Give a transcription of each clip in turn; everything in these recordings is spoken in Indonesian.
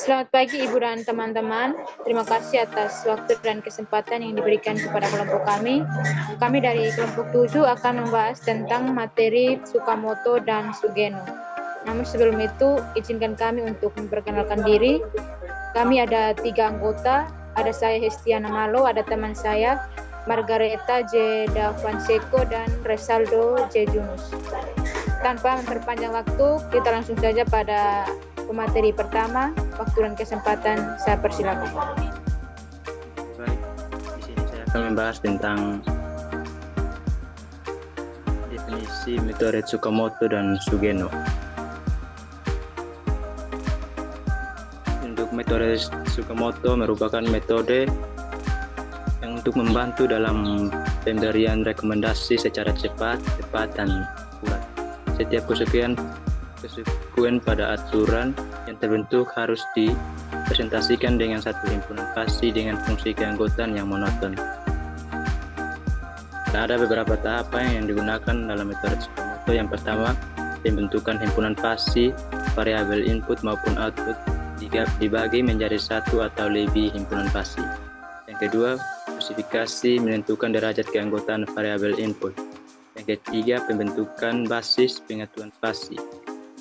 Selamat pagi Ibu dan teman-teman. Terima kasih atas waktu dan kesempatan yang diberikan kepada kelompok kami. Kami dari kelompok 7 akan membahas tentang materi Tsukamoto dan Sugeno. Namun sebelum itu, izinkan kami untuk memperkenalkan diri. Kami ada 3 anggota. Ada saya Hestiana Malo, ada teman saya Margareta J. Davanseco dan Resaldo J. Junus. Tanpa memperpanjang waktu, kita langsung saja pada pemateri pertama. Waktu dan kesempatan saya persilakan. Baik, di sini saya akan membahas tentang definisi metode Tsukamoto dan Sugeno. Untuk metode Tsukamoto merupakan metode yang untuk membantu dalam pemberian rekomendasi secara cepat dan akurat. Setiap kesekian pada aturan yang terbentuk harus dipresentasikan dengan satu himpunan fasi dengan fungsi keanggotaan yang monoton. Ada beberapa tahapan yang digunakan dalam metode Tsukamoto. Yang pertama, pembentukan himpunan fasi, variabel input maupun output dibagi menjadi satu atau lebih himpunan fasi. Yang kedua, spesifikasi menentukan derajat keanggotaan variabel input. Yang ketiga, pembentukan basis pengetahuan fasi.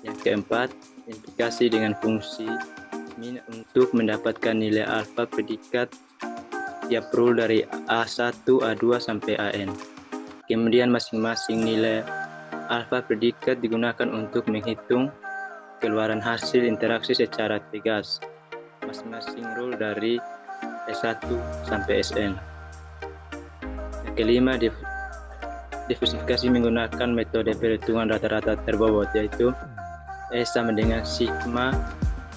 Yang keempat, implikasi dengan fungsi min untuk mendapatkan nilai alfa predikat tiap rule dari A1, A2 sampai AN. Kemudian masing-masing nilai alfa predikat digunakan untuk menghitung keluaran hasil interaksi secara tegas masing-masing rule dari S1 sampai Sn. Yang kelima, diversifikasi menggunakan metode perhitungan rata-rata terbobot, yaitu E sama dengan sigma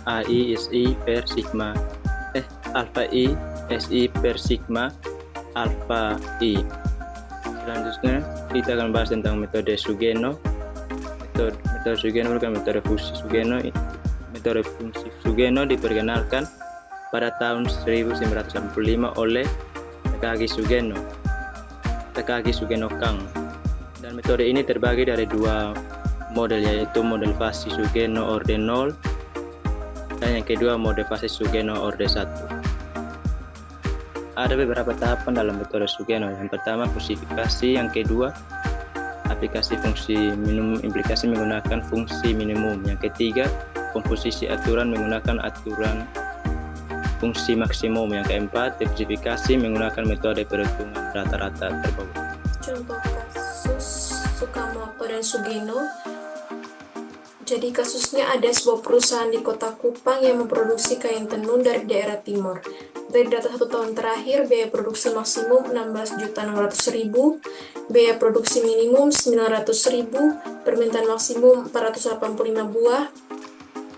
AI SI per sigma alpha I SI per sigma alpha I. Selanjutnya kita akan bahas tentang metode Sugeno. Metode Sugeno merupakan metode fungsi Sugeno. Metode fungsi Sugeno diperkenalkan pada tahun 1985 oleh Takagi Sugeno Kang. Dan metode ini terbagi dari dua model, yaitu model fasi Sugeno orde 0 dan yang kedua model fasi Sugeno orde 1. Ada beberapa tahapan dalam metode Sugeno. Yang pertama, klasifikasi. Yang kedua, aplikasi fungsi minimum implikasi menggunakan fungsi minimum. Yang ketiga, komposisi aturan menggunakan aturan fungsi maksimum. Yang keempat, diversifikasi menggunakan metode perhitungan rata-rata terbobot. Contoh kasus Tsukamoto dan Sugeno. Jadi kasusnya ada sebuah perusahaan di kota Kupang yang memproduksi kain tenun dari daerah timur. Dari data 1 tahun terakhir, biaya produksi maksimum 16.600.000, biaya produksi minimum 900.000, permintaan maksimum 485 buah,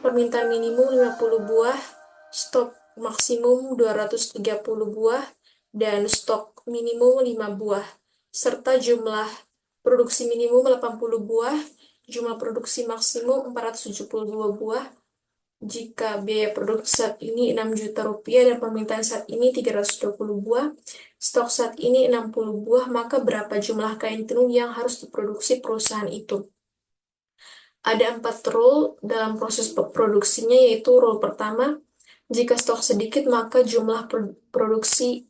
permintaan minimum 50 buah, stok maksimum 230 buah, dan stok minimum 5 buah, serta jumlah produksi minimum 80 buah, jumlah produksi maksimum 472 buah. Jika biaya produksi saat ini 6 juta rupiah dan permintaan saat ini 320 buah, stok saat ini 60 buah, maka berapa jumlah kain tenun yang harus diproduksi perusahaan itu? Ada 4 rule dalam proses produksinya, yaitu rule pertama, jika stok sedikit maka jumlah produksi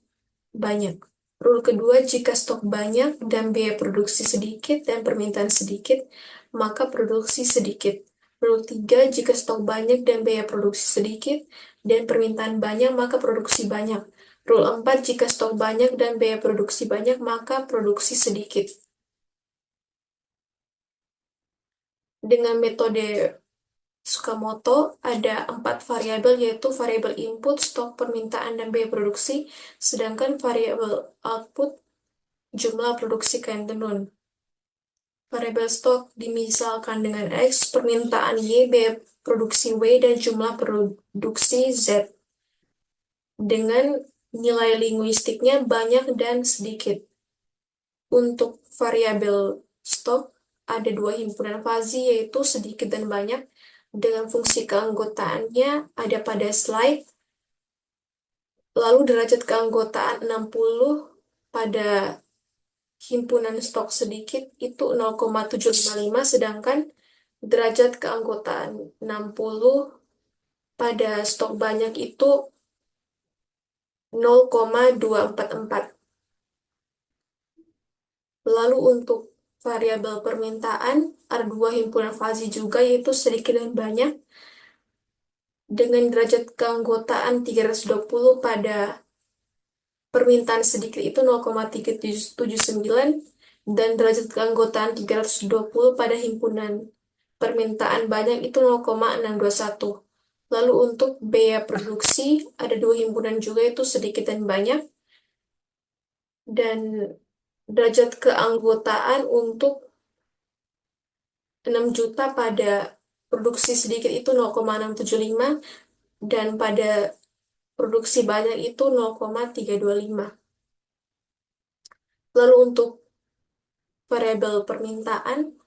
banyak. Rule kedua, jika stok banyak dan biaya produksi sedikit dan permintaan sedikit, maka produksi sedikit. Rule 3, jika stok banyak dan biaya produksi sedikit dan permintaan banyak, maka produksi banyak. Rule 4, jika stok banyak dan biaya produksi banyak, maka produksi sedikit. Dengan metode Tsukamoto ada 4 variabel, yaitu variabel input, stok, permintaan, dan biaya produksi, sedangkan variabel output jumlah produksi kain tenun. Variabel stok dimisalkan dengan X, permintaan Y, biaya produksi Y, dan jumlah produksi Z. Dengan nilai linguistiknya banyak dan sedikit. Untuk variabel stok ada 2 himpunan fasi, yaitu sedikit dan banyak, dengan fungsi keanggotaannya ada pada slide. Lalu derajat keanggotaan 60 pada himpunan stok sedikit itu 0,755, sedangkan derajat keanggotaan 60 pada stok banyak itu 0,244. Lalu untuk variabel permintaan, ada dua himpunan fuzzy juga, yaitu sedikit dan banyak, dengan derajat keanggotaan 320 pada permintaan sedikit itu 0,379 dan derajat keanggotaan 320 pada himpunan permintaan banyak itu 0,621. Lalu untuk biaya produksi ada dua himpunan juga, itu sedikit dan banyak, dan derajat keanggotaan untuk 6 juta pada produksi sedikit itu 0,675 dan pada produksi banyak itu 0,325. Lalu untuk variabel permintaan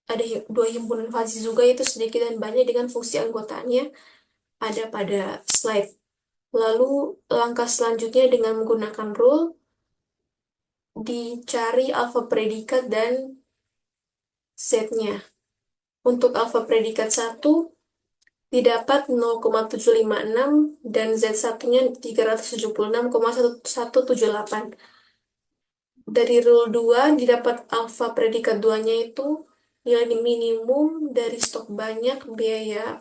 ada dua himpunan fuzzy juga, itu sedikit dan banyak, dengan fungsi anggotaannya ada pada slide. Lalu langkah selanjutnya dengan menggunakan rule, dicari alfa predikat dan Z-nya. Untuk alfa predikat 1 didapat 0,756 dan Z1-nya 376,1178. Dari rule 2 didapat alfa predikat 2-nya itu nilai minimum dari stok banyak, biaya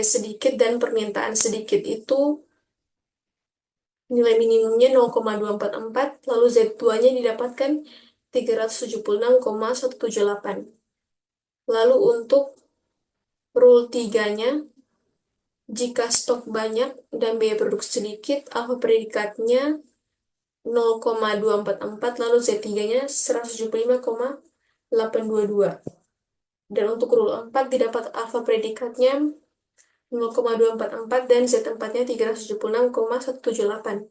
sedikit, dan permintaan sedikit itu nilai minimumnya 0,244, lalu Z2-nya didapatkan 376,178. Lalu untuk rule 3-nya, jika stok banyak dan biaya produksi sedikit, alfa predikatnya 0,244, lalu Z3-nya 175,822. Dan untuk rule 4 didapat alfa predikatnya 0,244 dan Z4-nya 376,178.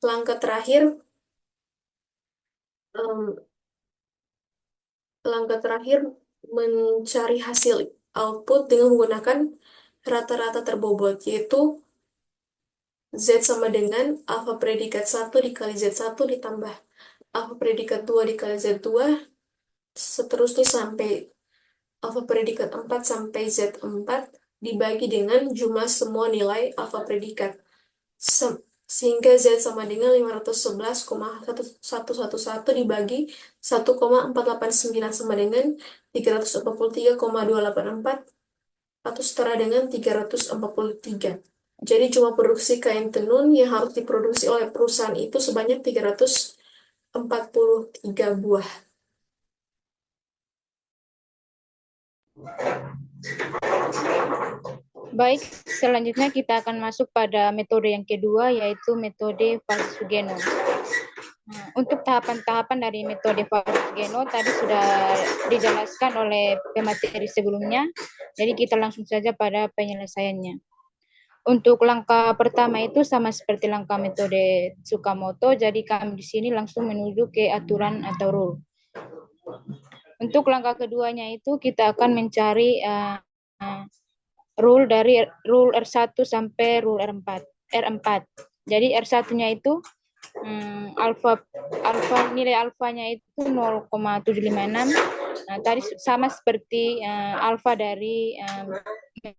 Langkah terakhir, mencari hasil output dengan menggunakan rata-rata terbobot, yaitu Z sama dengan alfa predikat 1 dikali Z1 ditambah alfa predikat 2 dikali Z2, seterusnya sampai alfa predikat 4 sampai Z4 dibagi dengan jumlah semua nilai alfa predikat. Sehingga Z sama dengan 511,1111 dibagi 1,489 sama dengan 343,284 atau setara dengan 343. Jadi jumlah produksi kain tenun yang harus diproduksi oleh perusahaan itu sebanyak 343 buah. Baik, selanjutnya kita akan masuk pada metode yang kedua, yaitu metode Fasi-Sugeno. Untuk tahapan-tahapan dari metode Fasi-Sugeno tadi sudah dijelaskan oleh pemateri sebelumnya, jadi kita langsung saja pada penyelesaiannya. Untuk langkah pertama itu sama seperti langkah metode Tsukamoto, jadi kami di sini langsung menuju ke aturan atau rule. Untuk langkah keduanya itu kita akan mencari rule dari rule R1 sampai rule R4. Jadi R1-nya itu nilai alfanya itu 0,756. Nah, tadi sama seperti alfa dari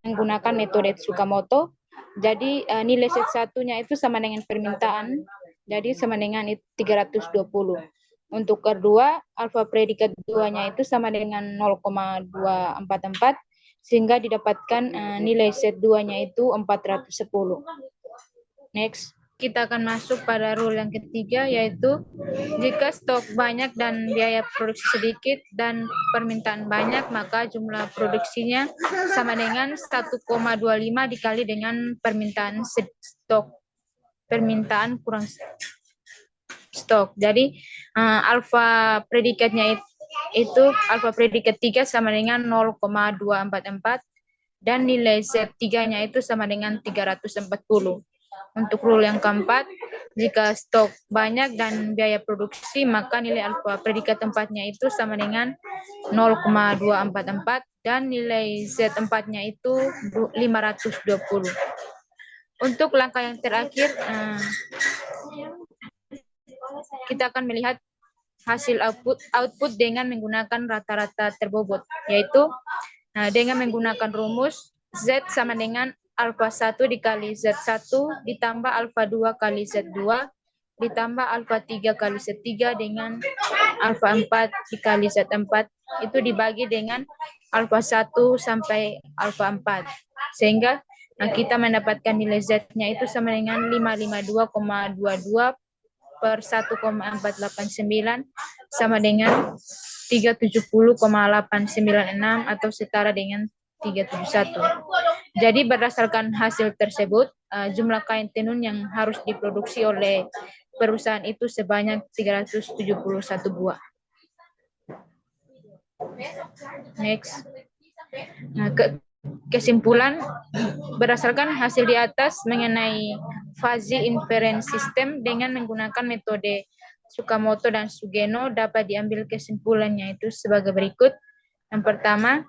menggunakan metode Tsukamoto. Jadi nilai Z1-nya itu sama dengan permintaan. Jadi sama dengan 320. Untuk kedua, alfa predikat 2-nya itu sama dengan 0,244, sehingga didapatkan nilai Z2-nya itu 410. Next, kita akan masuk pada rule yang ketiga, yaitu jika stok banyak dan biaya produksi sedikit dan permintaan banyak, maka jumlah produksinya sama dengan 1,25 dikali dengan permintaan stok. Permintaan kurang stok. Jadi alfa predikatnya itu alfa predikat 3 sama dengan 0,244 dan nilai Z3-nya itu sama dengan 340. Untuk rule yang keempat, jika stok banyak dan biaya produksi, maka nilai alfa predikat 4-nya itu sama dengan 0,244 dan nilai Z4-nya itu 520. Untuk langkah yang terakhir, kita akan melihat hasil output dengan menggunakan rata-rata terbobot, yaitu dengan menggunakan rumus Z sama dengan alfa 1 dikali Z1 ditambah alfa 2 kali Z2 ditambah alfa 3 kali Z3 dengan alfa 4 dikali Z4 itu dibagi dengan alfa 1 sampai alfa 4. Sehingga kita mendapatkan nilai Z-nya itu sama dengan 552,22 per 1,489 sama dengan 370,896 atau setara dengan 371. Jadi berdasarkan hasil tersebut, jumlah kain tenun yang harus diproduksi oleh perusahaan itu sebanyak 371 buah. Next. Kesimpulan, berdasarkan hasil di atas mengenai fuzzy inference system dengan menggunakan metode Tsukamoto dan Sugeno dapat diambil kesimpulannya itu sebagai berikut. Yang pertama,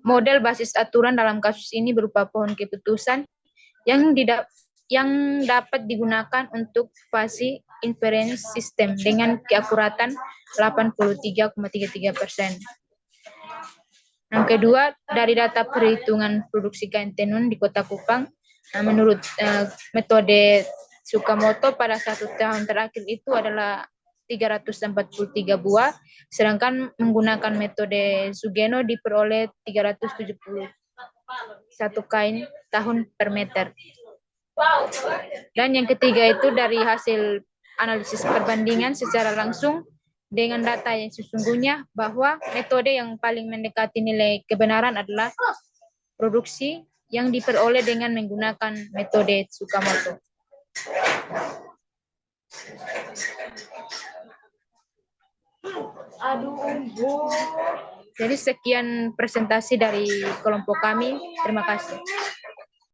model basis aturan dalam kasus ini berupa pohon keputusan yang dapat digunakan untuk fuzzy inference system dengan keakuratan 83,33%. Yang kedua, dari data perhitungan produksi kain tenun di Kota Kupang, menurut metode Tsukamoto pada 1 tahun terakhir itu adalah 343 buah, sedangkan menggunakan metode Sugeno diperoleh 371 kain tahun per meter. Dan yang ketiga itu dari hasil analisis perbandingan secara langsung dengan data yang sesungguhnya bahwa metode yang paling mendekati nilai kebenaran adalah produksi yang diperoleh dengan menggunakan metode Tsukamoto. Jadi sekian presentasi dari kelompok kami. Terima kasih.